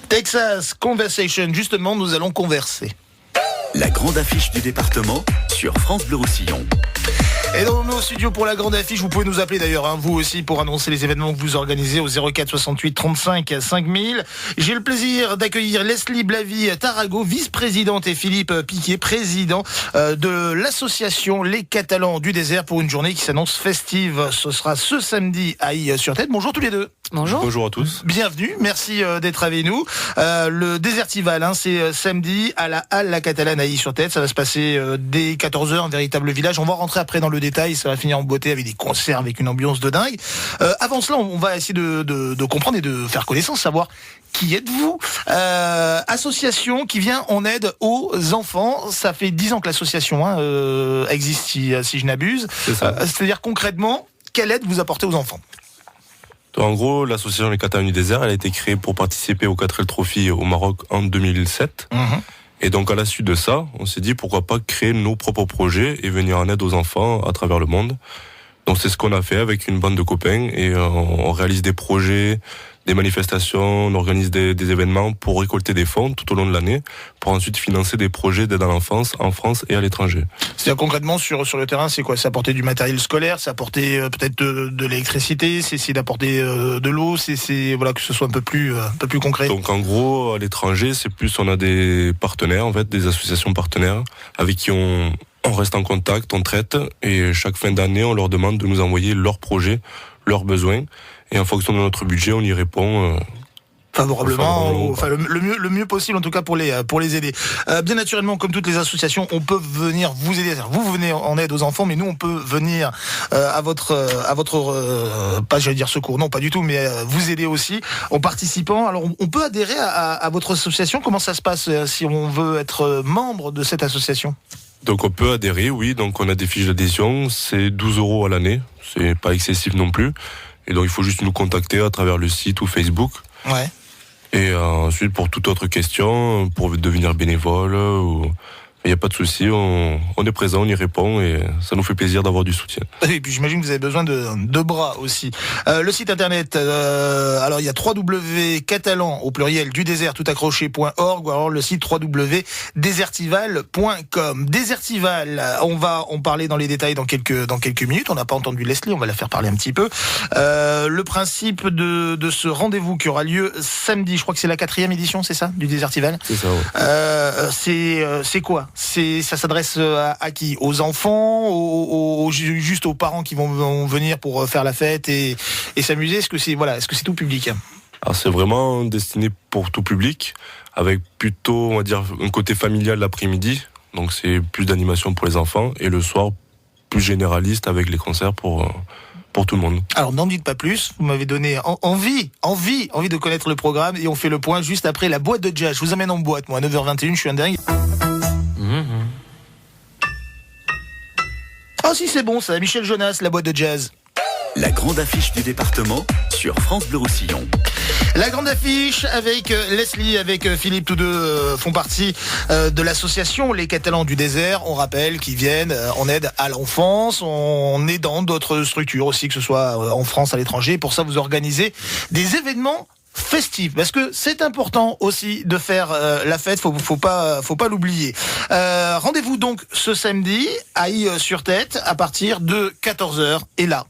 Texas Conversation, justement, nous allons converser. La grande affiche du département sur France Bleu Roussillon. Et dans nos studios pour la grande affiche, vous pouvez nous appeler d'ailleurs, vous aussi, pour annoncer les événements que vous organisez au 04 68 35 5000. J'ai le plaisir d'accueillir Leslie Blavy-Tarago, vice-présidente, et Philippe Piquet, président de l'association Les Catalans du Désert, pour une journée qui s'annonce festive. Ce sera ce samedi à Ailly-sur-Tête. Bonjour tous les deux. Bonjour. Bonjour à tous. Bienvenue, merci d'être avec nous. Le Désertival, c'est samedi à la Halle La Catalane à Ailly-sur-Tête. Ça va se passer dès 14h, un véritable village. On va rentrer après dans le détail, ça va finir en beauté avec des concerts, avec une ambiance de dingue. Avant cela, on va essayer de comprendre et de faire connaissance, savoir qui êtes-vous. Association qui vient en aide aux enfants. Ça fait 10 ans que l'association existe, si je n'abuse. C'est ça. C'est-à-dire concrètement, quelle aide vous apportez aux enfants ? En gros, l'association Les Catalans du Désert, elle a été créée pour participer au 4L Trophy au Maroc en 2007. Et donc, à la suite de ça, on s'est dit pourquoi pas créer nos propres projets et venir en aide aux enfants à travers le monde. Donc, c'est ce qu'on a fait avec une bande de copains et on réalise des projets, des manifestations, on organise des événements pour récolter des fonds tout au long de l'année pour ensuite financer des projets d'aide à l'enfance en France et à l'étranger. C'est-à-dire concrètement sur le terrain, c'est quoi ? C'est apporter du matériel scolaire, c'est apporter peut-être de l'électricité, c'est d'apporter de l'eau, c'est voilà, que ce soit un peu plus concret. Donc en gros, à l'étranger, c'est plus on a des partenaires, en fait, des associations partenaires avec qui on reste en contact, on traite et chaque fin d'année, on leur demande de nous envoyer leurs projets, leurs besoins. Et en fonction de notre budget, on y répond favorablement, le mieux possible en tout cas pour les aider. Bien naturellement, comme toutes les associations, on peut venir vous aider. Vous venez en aide aux enfants, mais nous on peut venir à votre pas j'allais dire secours, non pas du tout, mais vous aider aussi en participant. Alors on peut adhérer à votre association. Comment ça se passe si on veut être membre de cette association ? Donc on peut adhérer, oui. Donc on a des fiches d'adhésion, c'est 12 € à l'année, c'est pas excessif non plus. Et donc il faut juste nous contacter à travers le site ou Facebook. Ouais. Et ensuite pour toute autre question, pour devenir bénévole, il n'y a pas de souci, on est présent, on y répond et ça nous fait plaisir d'avoir du soutien. Et puis j'imagine que vous avez besoin de bras aussi. Le site internet, alors il y a www.catalan au pluriel du désert tout accroché.org ou alors le site www.desertival.com. Desertival, on va en parler dans les détails dans quelques minutes. On n'a pas entendu Leslie, on va la faire parler un petit peu. Le principe de ce rendez-vous qui aura lieu samedi, je crois que c'est la 4e édition, c'est ça, du Desertival. C'est ça, ouais. C'est quoi ? Ça s'adresse à qui ? Aux enfants, juste aux parents qui vont venir pour faire la fête et s'amuser ? Est-ce que c'est tout public ? Alors c'est vraiment destiné pour tout public, avec plutôt, on va dire, un côté familial l'après-midi. Donc c'est plus d'animation pour les enfants et le soir plus généraliste avec les concerts pour tout le monde. Alors n'en dites pas plus, vous m'avez donné envie de connaître le programme et on fait le point juste après la boîte de jazz. Je vous amène en boîte, moi, à 9h21, je suis un dingue. Oh si c'est bon ça, Michel Jonas, la boîte de jazz. La grande affiche du département sur France Bleu Roussillon. La grande affiche avec Leslie, avec Philippe, tous deux font partie de l'association Les Catalans du Désert. On rappelle qu'ils viennent en aide à l'enfance, en aidant d'autres structures aussi, que ce soit en France, à l'étranger. Pour ça, vous organisez des événements festifs, parce que c'est important aussi de faire la fête, faut pas l'oublier. Rendez-vous donc ce samedi à Ailly-sur-Tête à partir de 14h et là,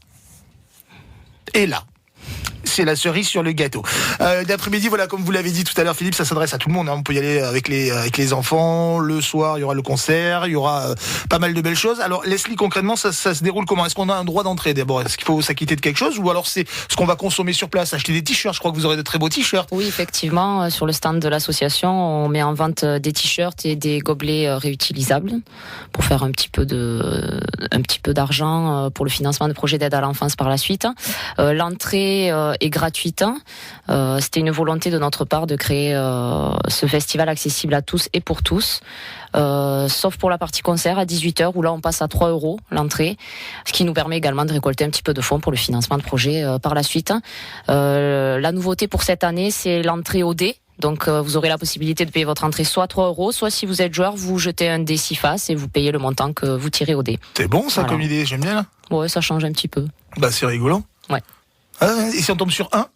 c'est la cerise sur le gâteau. D'après-midi, voilà, comme vous l'avez dit tout à l'heure, Philippe, ça s'adresse à tout le monde. On peut y aller avec les enfants. Le soir, il y aura le concert, il y aura pas mal de belles choses. Alors, Leslie, concrètement, ça se déroule comment ? Est-ce qu'on a un droit d'entrée d'abord ? Est-ce qu'il faut s'acquitter de quelque chose ? Ou alors c'est ce qu'on va consommer sur place ? Acheter des t-shirts, je crois que vous aurez de très beaux t-shirts. Oui, effectivement, sur le stand de l'association, on met en vente des t-shirts et des gobelets réutilisables pour faire un petit peu d'argent pour le financement de projets d'aide à l'enfance par la suite. L'entrée est gratuite. C'était une volonté de notre part de créer ce festival accessible à tous et pour tous. Sauf pour la partie concert à 18h où là on passe à 3 € l'entrée, ce qui nous permet également de récolter un petit peu de fonds pour le financement de projets par la suite. La nouveauté pour cette année, c'est l'entrée au dé. Donc vous aurez la possibilité de payer votre entrée soit 3 €, soit si vous êtes joueur, vous jetez un dé 6 faces et vous payez le montant que vous tirez au dé. C'est bon ça, voilà. Comme idée, j'aime bien là. Ouais, ça change un petit peu. Bah c'est rigolo. Ouais. Et si on tombe sur 1 ?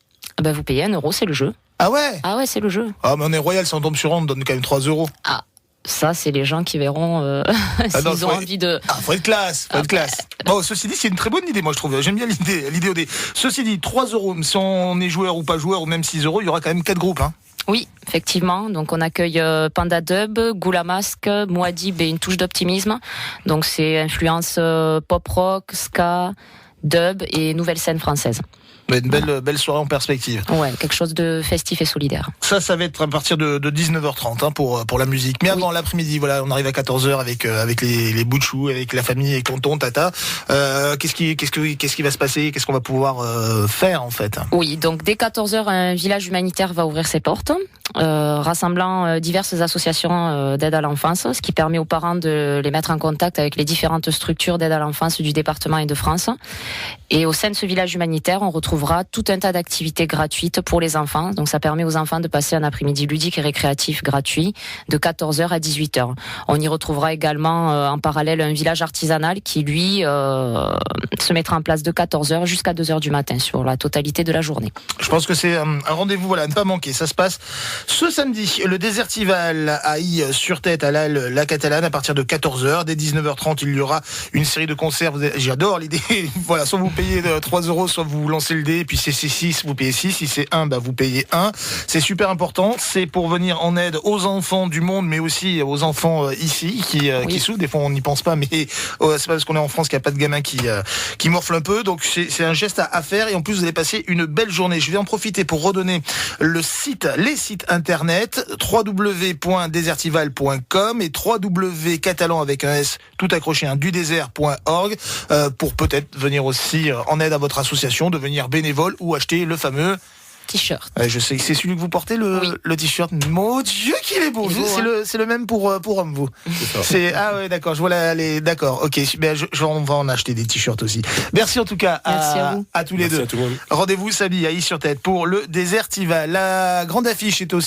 Vous payez 1 €, c'est le jeu. Ah ouais? Ah ouais, c'est le jeu. Ah, mais on est royal, si on tombe sur on donne quand même 3 €. Ah, ça, c'est les gens qui verront s'ils ont envie de... Ah, faut être classe, faut être classe. Bon, ceci dit, c'est une très bonne idée, moi, je trouve. J'aime bien l'idée OD. Ceci dit, 3 €, si on est joueur ou pas joueur, ou même 6 €, il y aura quand même 4 groupes, hein. Oui, effectivement. Donc on accueille Panda Dub, Goula Masque, Mouadib et une touche d'optimisme. Donc c'est influence pop rock, ska, dub et nouvelle scène française. Une belle soirée en perspective. Ouais, quelque chose de festif et solidaire. Ça va être à partir de 19h30 hein, pour la musique. Mais avant l'après-midi, voilà, on arrive à 14h avec les bouts de choux, avec la famille et tonton, tata. Qu'est-ce qui va se passer? Qu'est-ce qu'on va pouvoir faire en fait? Oui, donc dès 14h, un village humanitaire va ouvrir ses portes, rassemblant diverses associations d'aide à l'enfance, ce qui permet aux parents de les mettre en contact avec les différentes structures d'aide à l'enfance du département et de France. Et au sein de ce village humanitaire, on retrouvera tout un tas d'activités gratuites pour les enfants. Donc ça permet aux enfants de passer un après-midi ludique et récréatif gratuit de 14h à 18h. On y retrouvera également en parallèle un village artisanal qui lui se mettra en place de 14h jusqu'à 2h du matin sur la totalité de la journée. Je pense que c'est un rendez-vous voilà, à ne pas manquer. Ça se passe ce samedi, le Desertival à Sur-Tête à la Catalane à partir de 14h. Dès 19h30, il y aura une série de concerts. J'adore l'idée. Voilà, soit vous payez 3 €, soit vous lancez le dé. Et puis si c'est 6, vous payez 6. Si c'est 1, vous payez 1. C'est super important. C'est pour venir en aide aux enfants du monde, mais aussi aux enfants ici qui souffrent. Des fois, on n'y pense pas, mais c'est pas parce qu'on est en France qu'il n'y a pas de gamins qui morflent un peu. Donc c'est un geste à faire. Et en plus, vous allez passer une belle journée. Je vais en profiter pour redonner les sites internet www.desertival.com et www.catalan avec un S tout accroché dudésert.org pour peut-être venir aussi en aide à votre association, devenir bénévole ou acheter le fameux T-shirt. Je sais que c'est celui que vous portez le t-shirt. Mon Dieu qu'il est beau. C'est le même pour homme vous. Ah ouais d'accord. Je vois d'accord. Ok. On va en acheter des t-shirts aussi. Merci en tout cas à tous les deux. Rendez-vous samedi à Sur-Tête pour le Desertival. La grande affiche est aussi